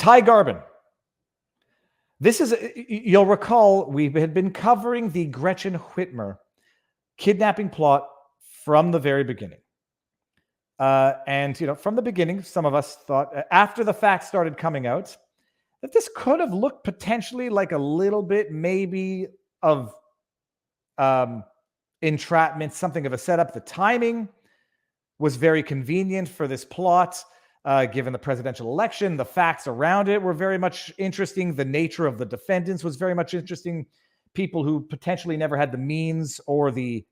Ty Garbin. This is, you'll recall, we had been covering the Gretchen Whitmer kidnapping plot from the very beginning. And, from the beginning, some of us thought, after the facts started coming out, that this could have looked potentially like a little bit maybe of entrapment, something of a setup. The timing was very convenient for this plot, given the presidential election. The facts around it were very much interesting. The nature of the defendants was very much interesting. People who potentially never had the means or the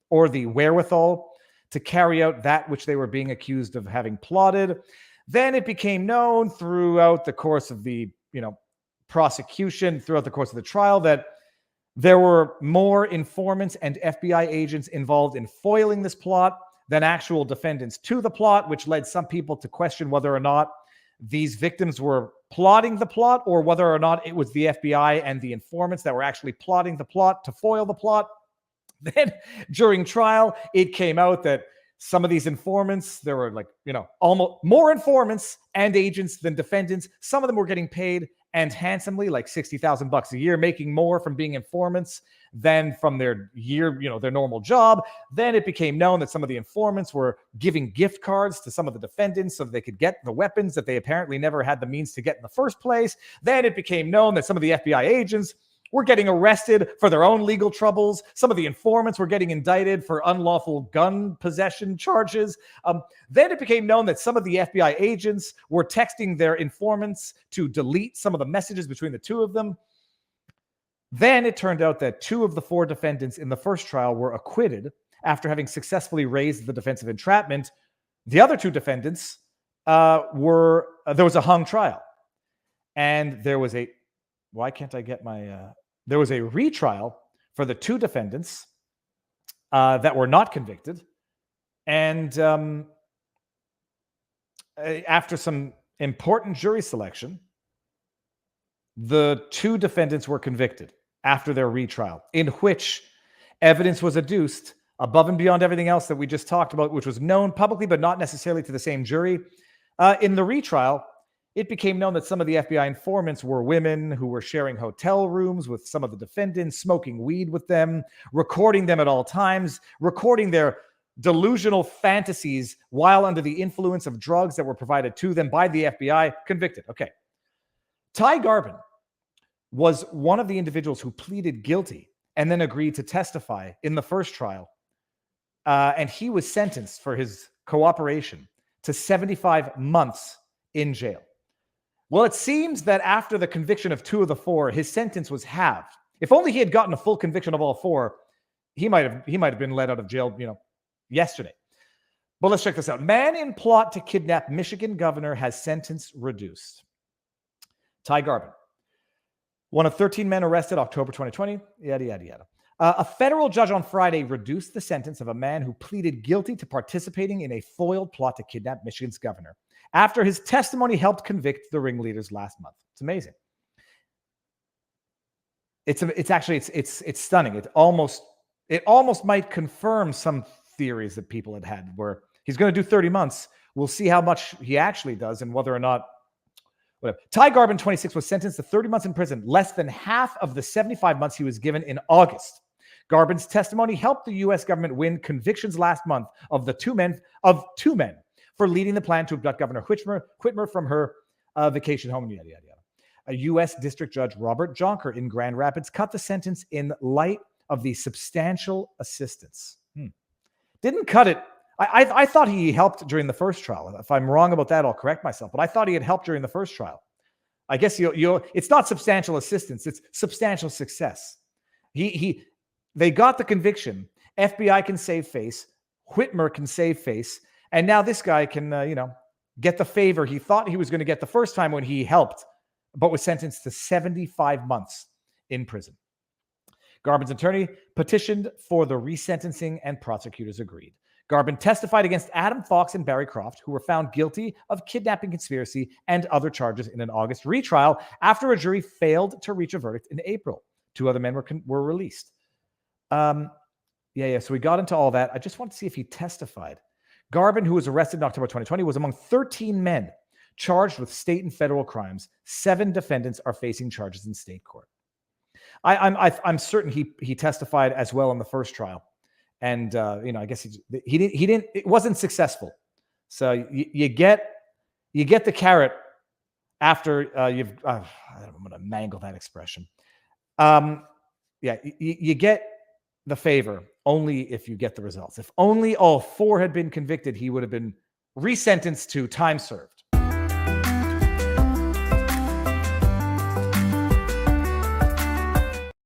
wherewithal to carry out that which they were being accused of having plotted. Then it became known throughout the course of the, prosecution, throughout the course of the trial, that there were more informants and FBI agents involved in foiling this plot than actual defendants to the plot, which led some people to question whether or not these victims were plotting the plot or whether or not it was the FBI and the informants that were actually plotting the plot to foil the plot. Then during trial, it came out that some of these informants, there were almost more informants and agents than defendants. Some of them were getting paid, and handsomely, like $60,000 a year, making more from being informants than from their their normal job. Then it became known that some of the informants were giving gift cards to some of the defendants so that they could get the weapons that they apparently never had the means to get in the first place. Then it became known that some of the FBI agents were getting arrested for their own legal troubles. Some of the informants were getting indicted for unlawful gun possession charges. Then it became known that some of the FBI agents were texting their informants to delete some of the messages between the two of them. Then it turned out that 2 of the 4 defendants in the first trial were acquitted after having successfully raised the defense of entrapment. The other 2 defendants there was a hung trial. And there was a there was a retrial for the 2 defendants that were not convicted. And after some important jury selection, the 2 defendants were convicted after their retrial, in which evidence was adduced above and beyond everything else that we just talked about, which was known publicly, but not necessarily to the same jury. In the retrial, it became known that some of the FBI informants were women who were sharing hotel rooms with some of the defendants, smoking weed with them, recording them at all times, recording their delusional fantasies while under the influence of drugs that were provided to them by the FBI. Convicted. Okay. Ty Garbin was one of the individuals who pleaded guilty and then agreed to testify in the first trial. And he was sentenced for his cooperation to 75 months in jail. Well, it seems that after the conviction of 2 of the 4, his sentence was halved. If only he had gotten a full conviction of all 4, he might have been let out of jail, yesterday. But let's check this out. Man in plot to kidnap Michigan governor has sentence reduced. Ty Garbin, one of 13 men arrested October 2020, yada, yada, yada. A federal judge on Friday reduced the sentence of a man who pleaded guilty to participating in a foiled plot to kidnap Michigan's governor after his testimony helped convict the ringleaders last month. It's amazing. It's stunning. It almost might confirm some theories that people had where he's going to do 30 months. We'll see how much he actually does and whether or not. Whatever. Ty Garbin, 26, was sentenced to 30 months in prison, less than half of the 75 months he was given in August. Garbin's testimony helped the U.S. government win convictions last month of two men for leading the plan to abduct Governor Whitmer from her vacation home, yada, yada, yada. A U.S. District Judge Robert Jonker in Grand Rapids cut the sentence in light of the substantial assistance. Didn't cut it. I thought he helped during the first trial. If I'm wrong about that, I'll correct myself. But I thought he had helped during the first trial. I guess it's not substantial assistance. It's substantial success. They got the conviction. FBI can save face. Whitmer can save face. And now this guy can, get the favor he thought he was going to get the first time when he helped, but was sentenced to 75 months in prison. Garbin's attorney petitioned for the resentencing and prosecutors agreed. Garbin testified against Adam Fox and Barry Croft, who were found guilty of kidnapping conspiracy and other charges in an August retrial after a jury failed to reach a verdict in April. 2 other men were released. So we got into all that. I just want to see if he testified. Garbin, who was arrested in October 2020, was among 13 men charged with state and federal crimes. 7 defendants are facing charges in state court. I'm certain he testified as well in the first trial, and I guess he didn't. It wasn't successful. So you get the carrot after I'm going to mangle that expression. You get the favor only if you get the results. If only all 4 had been convicted, he would have been resentenced to time served.